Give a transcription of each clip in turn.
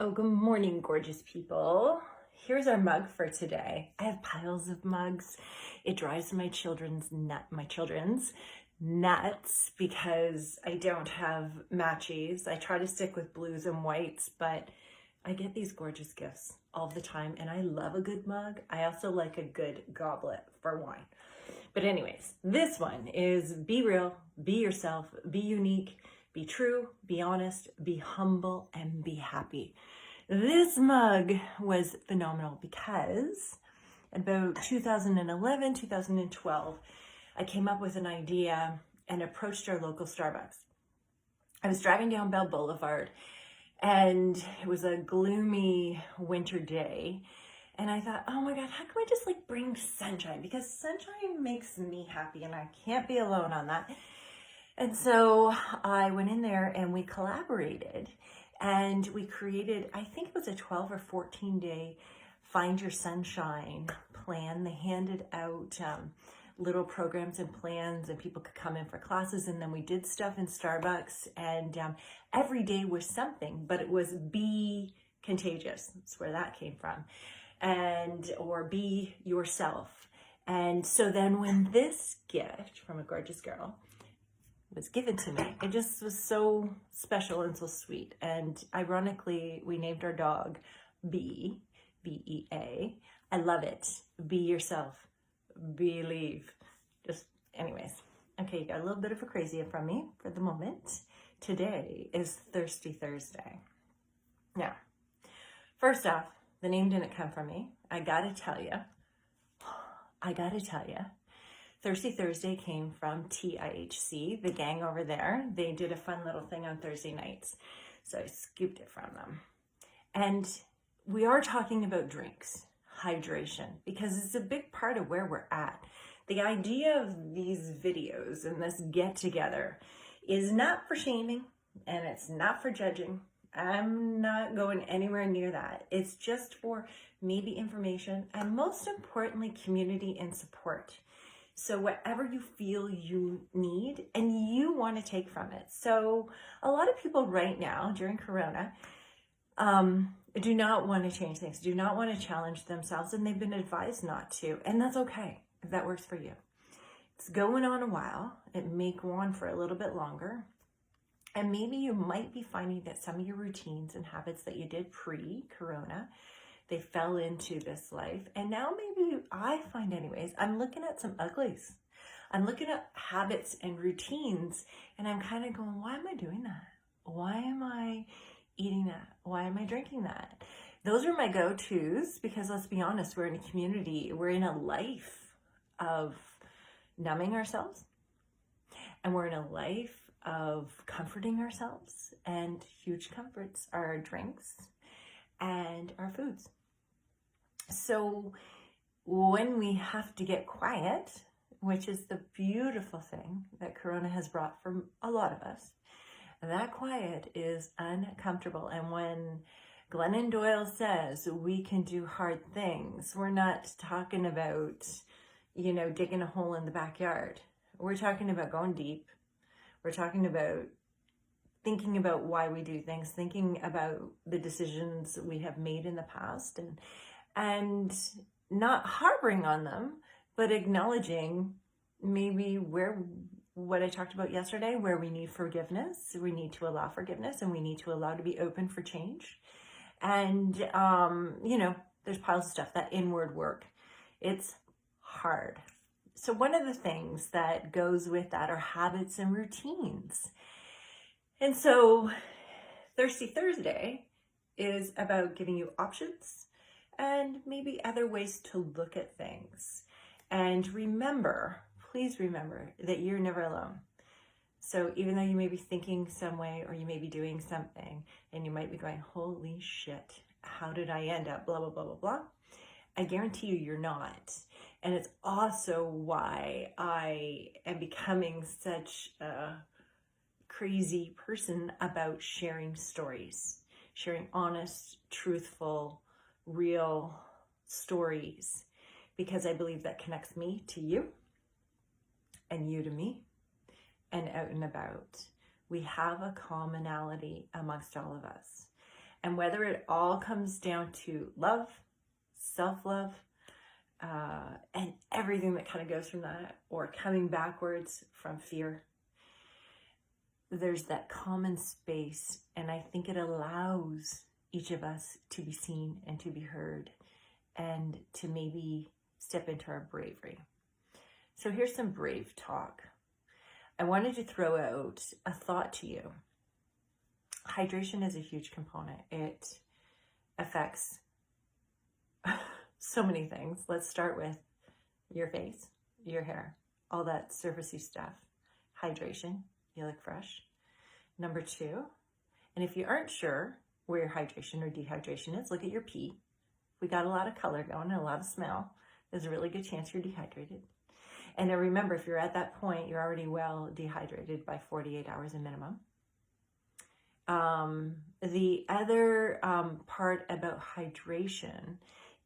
Oh, good morning, gorgeous people. Here's our mug for today. I have piles of mugs. It drives my children's nuts because I don't have matchies. I try to stick with blues and whites, but I get these gorgeous gifts all the time, and I love a good mug. I also like a good goblet for wine. But anyways, this one is be real, be yourself, be unique, be true, be honest, be humble, and be happy. This mug was phenomenal because about 2011, 2012, I came up with an idea and approached our local Starbucks. I was driving down Bell Boulevard and it was a gloomy winter day. And I thought, oh my God, how can I just bring sunshine? Because sunshine makes me happy and I can't be alone on that. And so I went in there and we collaborated and we created, I think it was a 12 or 14 day Find Your Sunshine plan. They handed out little programs and plans and people could come in for classes. And then we did stuff in Starbucks and every day was something, but it was be contagious. That's where that came from. Or be yourself. And so then when this gift from a gorgeous girl was given to me, it just was so special and so sweet. And ironically, we named our dog B, B-E-A. I love it. Be yourself. Believe. Just anyways. Okay, you got a little bit of a crazy from me for the moment. Today is Thirsty Thursday. Now, first off, the name didn't come from me. I gotta tell you, Thirsty Thursday came from TIHC, the gang over there. They did a fun little thing on Thursday nights. So I scooped it from them. And we are talking about drinks, hydration, because it's a big part of where we're at. The idea of these videos and this get together is not for shaming and it's not for judging. I'm not going anywhere near that. It's just for maybe information and most importantly, community and support. So whatever you feel you need and you want to take from it. So a lot of people right now during Corona do not want to change things, do not want to challenge themselves, and they've been advised not to. And that's okay if that works for you. It's going on a while. It may go on for a little bit longer. And maybe you might be finding that some of your routines and habits that you did pre-Corona, they fell into this life. And now maybe I find anyways, I'm looking at some uglies. I'm looking at habits and routines and I'm kind of going, why am I doing that? Why am I eating that? Why am I drinking that? Those are my go-tos because let's be honest, we're in a community, we're in a life of numbing ourselves and we're in a life of comforting ourselves, and huge comforts are our drinks and our foods. So when we have to get quiet, which is the beautiful thing that Corona has brought for a lot of us, that quiet is uncomfortable. And when Glennon Doyle says we can do hard things, we're not talking about, digging a hole in the backyard. We're talking about going deep. We're talking about thinking about why we do things, thinking about the decisions we have made in the past and not harboring on them, but acknowledging maybe what I talked about yesterday, where we need forgiveness, we need to allow forgiveness and we need to allow to be open for change. And, there's piles of stuff, that inward work. It's hard. So one of the things that goes with that are habits and routines. And so Thirsty Thursday is about giving you options and maybe other ways to look at things. And please remember that you're never alone. So even though you may be thinking some way or you may be doing something and you might be going, holy shit, how did I end up, blah, blah, blah, blah, blah. I guarantee you're not. And it's also why I am becoming such a crazy person about sharing stories, sharing honest, truthful, real stories, because I believe that connects me to you and you to me and out and about. We have a commonality amongst all of us. And whether it all comes down to love, self-love, and everything that kind of goes from that, or coming backwards from fear, there's that common space, and I think it allows each of us to be seen and to be heard and to maybe step into our bravery. So here's some brave talk. I wanted to throw out a thought to you. Hydration is a huge component. It affects so many things. Let's start with your face, your hair, all that surfacey stuff. Hydration, you look fresh. Number 2, and if you aren't sure where your hydration or dehydration is, look at your pee. We got a lot of color going and a lot of smell. There's a really good chance you're dehydrated. And now remember, if you're at that point, you're already well dehydrated by 48 hours a minimum. The other part about hydration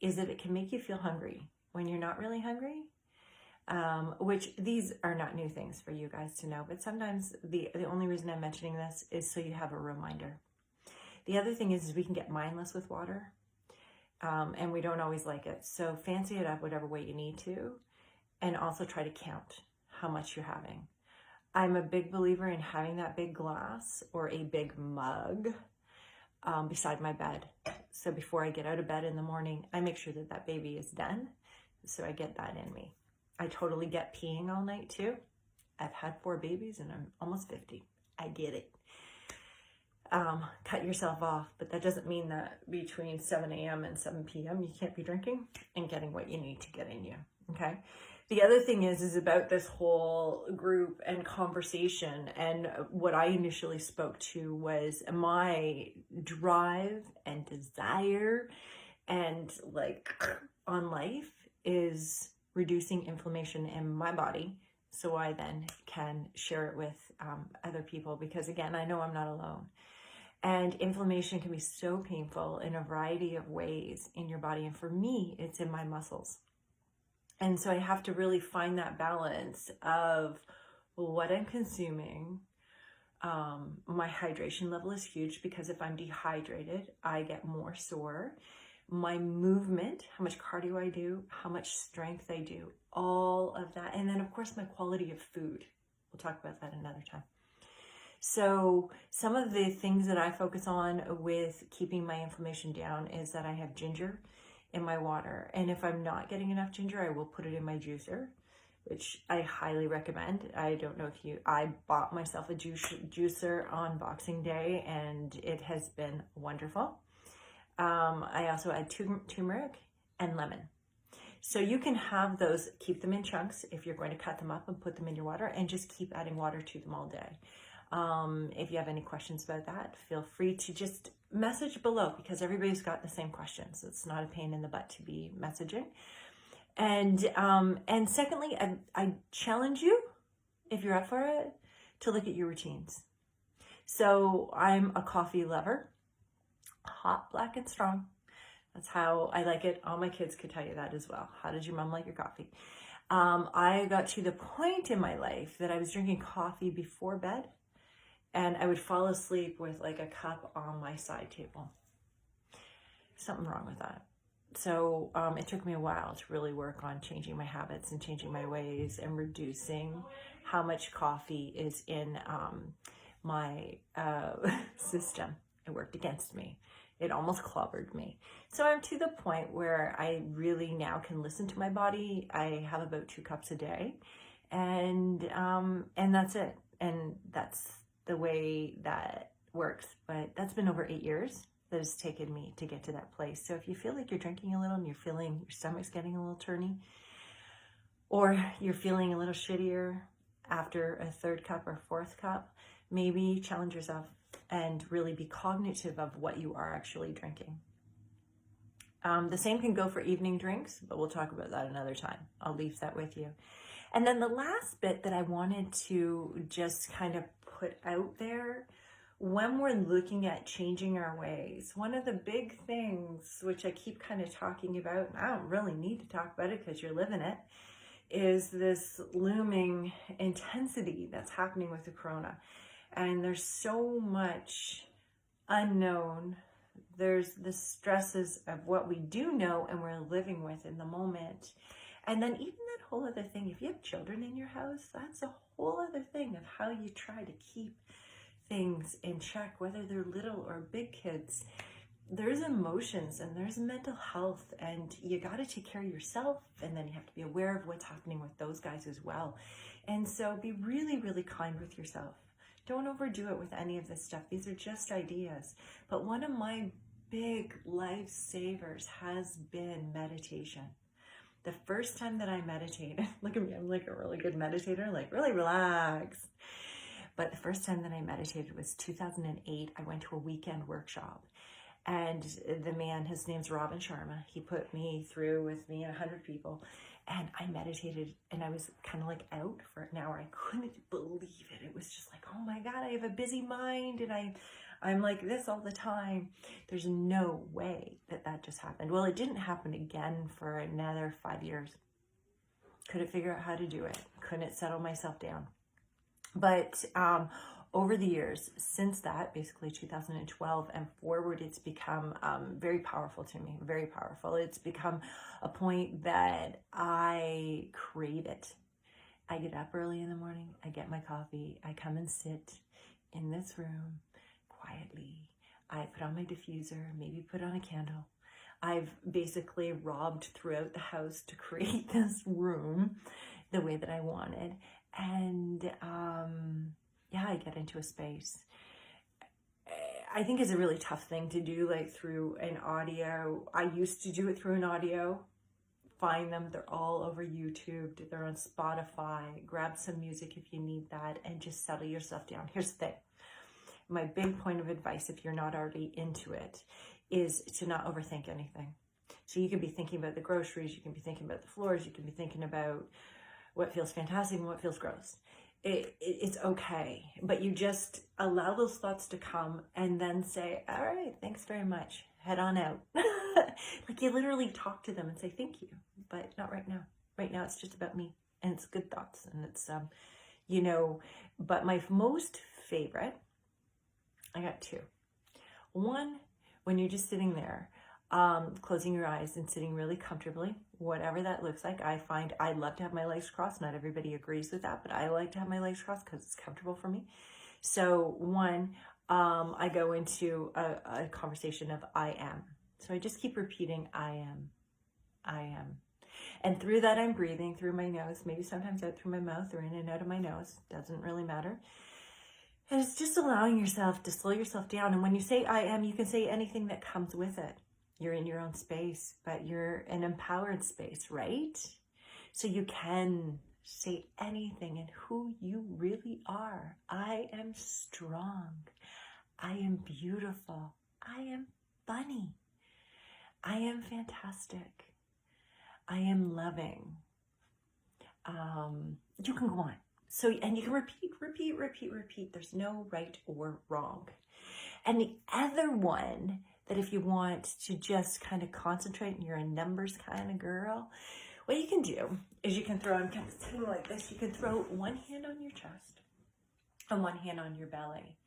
is that it can make you feel hungry when you're not really hungry, which these are not new things for you guys to know, but sometimes the only reason I'm mentioning this is so you have a reminder. The other thing is we can get mindless with water, and we don't always like it. So fancy it up whatever way you need to, and also try to count how much you're having. I'm a big believer in having that big glass or a big mug beside my bed. So before I get out of bed in the morning, I make sure that that baby is done. So I get that in me. I totally get peeing all night too. I've had 4 babies and I'm almost 50. I get it. Cut yourself off, but that doesn't mean that between 7 a.m. and 7 p.m. you can't be drinking and getting what you need to get in you, okay? The other thing is about this whole group and conversation, and what I initially spoke to was my drive and desire and like on life is reducing inflammation in my body so I then can share it with other people, because again, I know I'm not alone. And inflammation can be so painful in a variety of ways in your body. And for me, it's in my muscles. And so I have to really find that balance of what I'm consuming. My hydration level is huge, because if I'm dehydrated, I get more sore. My movement, how much cardio I do, how much strength I do, all of that. And then of course my quality of food. We'll talk about that another time. So some of the things that I focus on with keeping my inflammation down is that I have ginger in my water. And if I'm not getting enough ginger, I will put it in my juicer, which I highly recommend. I don't know if I bought myself a juicer on Boxing Day and it has been wonderful. I also add turmeric and lemon. So you can have those, keep them in chunks if you're going to cut them up and put them in your water, and just keep adding water to them all day. If you have any questions about that, feel free to just message below, because everybody's got the same questions. It's not a pain in the butt to be messaging. And secondly, I challenge you, if you're up for it, to look at your routines. So I'm a coffee lover, hot, black, and strong. That's how I like it. All my kids could tell you that as well. How did your mom like your coffee? I got to the point in my life that I was drinking coffee before bed, and I would fall asleep with like a cup on my side table. Something wrong with that. So it took me a while to really work on changing my habits and changing my ways and reducing how much coffee is in my system. It worked against me. It almost clobbered me. So I'm to the point where I really now can listen to my body. I have about 2 cups a day, and that's it. And that's the way that works. But that's been over 8 years that has taken me to get to that place. So if you feel like you're drinking a little and you're feeling your stomach's getting a little turny, or you're feeling a little shittier after a 3rd cup or 4th cup, maybe challenge yourself and really be cognitive of what you are actually drinking. The same can go for evening drinks, but we'll talk about that another time. I'll leave that with you. And then the last bit that I wanted to just kind of put out there, when we're looking at changing our ways, one of the big things, which I keep kind of talking about, and I don't really need to talk about it because you're living it, is this looming intensity that's happening with the corona. And there's so much unknown There's the stresses of what we do know and we're living with in the moment. And then even that whole other thing, if you have children in your house, that's a whole other thing of how you try to keep things in check, whether they're little or big kids. There's emotions and there's mental health, and you got to take care of yourself, and then you have to be aware of what's happening with those guys as well. And so be really, really kind with yourself. Don't overdo it with any of this stuff. These are just ideas. But one of my big lifesavers has been meditation. The first time that I meditated, look at me, I'm like a really good meditator, like really relaxed. But the first time that I meditated was 2008. I went to a weekend workshop. And the man, his name's Robin Sharma, he put me through with me and 100 people. And I meditated, and I was kind of like out for an hour. I couldn't believe it. It was just like, oh my God, I have a busy mind, and I'm like this all the time. There's no way that that just happened. Well, it didn't happen again for another 5 years. Couldn't figure out how to do it. Couldn't settle myself down. But over the years, since that, basically 2012 and forward, it's become very powerful to me, very powerful. It's become a point that I crave it. I get up early in the morning, I get my coffee, I come and sit in this room quietly. I put on my diffuser, maybe put on a candle. I've basically robbed throughout the house to create this room the way that I wanted. And yeah, I get into a space. I think it's a really tough thing to do, like through an audio. I used to do it through an audio. Find them, they're all over YouTube, they're on Spotify. Grab some music if you need that, and just settle yourself down. Here's the thing. My big point of advice, if you're not already into it, is to not overthink anything. So you can be thinking about the groceries, you can be thinking about the floors, you can be thinking about what feels fantastic and what feels gross. It's okay, but you just allow those thoughts to come and then say, all right, thanks very much, head on out. Like you literally talk to them and say thank you, but not right now. Right now it's just about me, and it's good thoughts, and it's you know. But my most favorite, I got two. One, when you're just sitting there, closing your eyes and sitting really comfortably, whatever that looks like. I find I love to have my legs crossed. Not everybody agrees with that, but I like to have my legs crossed because it's comfortable for me. So one, I go into a conversation of I am. So I just keep repeating I am, I am. And through that, I'm breathing through my nose, maybe sometimes out through my mouth or in and out of my nose. Doesn't really matter. And it's just allowing yourself to slow yourself down. And when you say I am, you can say anything that comes with it. You're in your own space, but you're an empowered space, right? So you can say anything and who you really are. I am strong. I am beautiful. I am funny. I am fantastic. I am loving. You can go on. So, and you can repeat. There's no right or wrong. And the other one, that if you want to just kind of concentrate and you're a numbers kind of girl, what you can do is you can throw, I'm kind of sitting like this, you can throw one hand on your chest and one hand on your belly.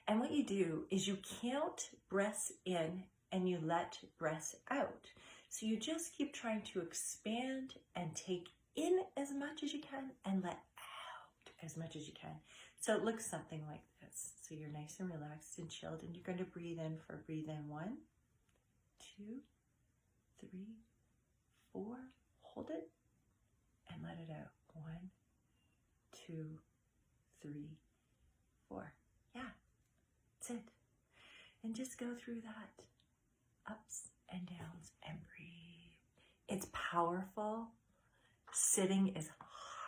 And what you do is you count breaths in and you let breaths out. So you just keep trying to expand and take in as much as you can and let out as much as you can. So it looks something like this. So you're nice and relaxed and chilled, and you're going to breathe in 1, 2, 3, 4. Hold it and let it out. 1, 2, 3, 4. Yeah, that's it. And just go through that, ups and downs, and breathe. It's powerful. Sitting is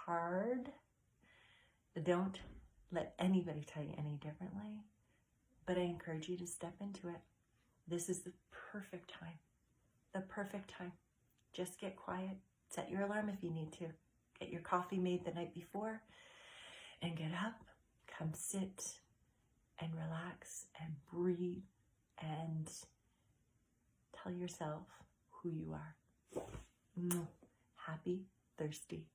hard. Don't let anybody tell you any differently, but I encourage you to step into it. This is the perfect time. The perfect time. Just get quiet. Set your alarm if you need to. Get your coffee made the night before and get up. Come sit and relax and breathe and tell yourself who you are. Happy Thirsty